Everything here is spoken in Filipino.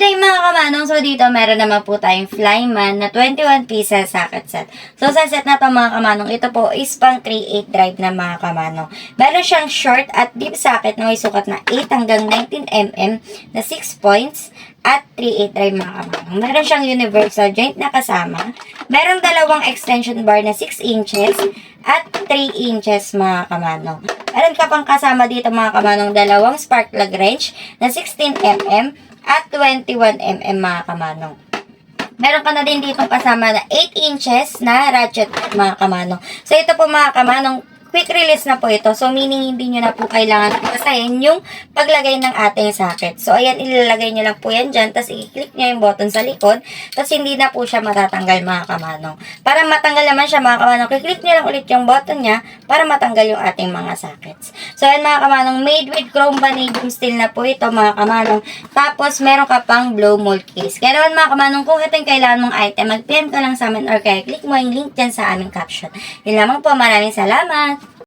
Okay mga kamanong, so dito meron naman po tayong Flyman na 21 pieces socket set. So sa set na to mga kamanong, ito po is pang 3/8 drive na mga kamanong. Meron siyang short at deep socket na may sukat na 8 hanggang 19mm na 6 points at 3/8 drive mga kamanong. Meron siyang universal joint na kasama. Meron dalawang extension bar na 6 inches at 3 inches mga kamanong. Meron ka pang kasama dito mga kamanong dalawang spark plug wrench na 16mm at 21mm mga kamanong. Meron ka na din dito kasama na 8 inches na ratchet mga kamanong. So ito po mga kamanong, quick release na po ito. So, meaning hindi nyo na po kailangan basahin yung paglagay ng ating socket. So, ayan, ilalagay nyo lang po yan dyan. Tapos, i-click nyo yung button sa likod. Tapos, hindi na po siya matatanggal mga kamanong. Para matanggal naman siya mga kamanong, i-click nyo lang ulit yung button niya para matanggal yung ating mga sockets. So, ayan mga kamanong, made with chrome vanadium steel na po ito mga kamanong. Tapos, meron ka pang blow mold case. Kaya naman mga kamanong, kung ito yung kailangan mong item, mag-PM ka lang sa amin or kaya click mo yung link dyan sa aming caption. Yun lamang po, maraming salamat!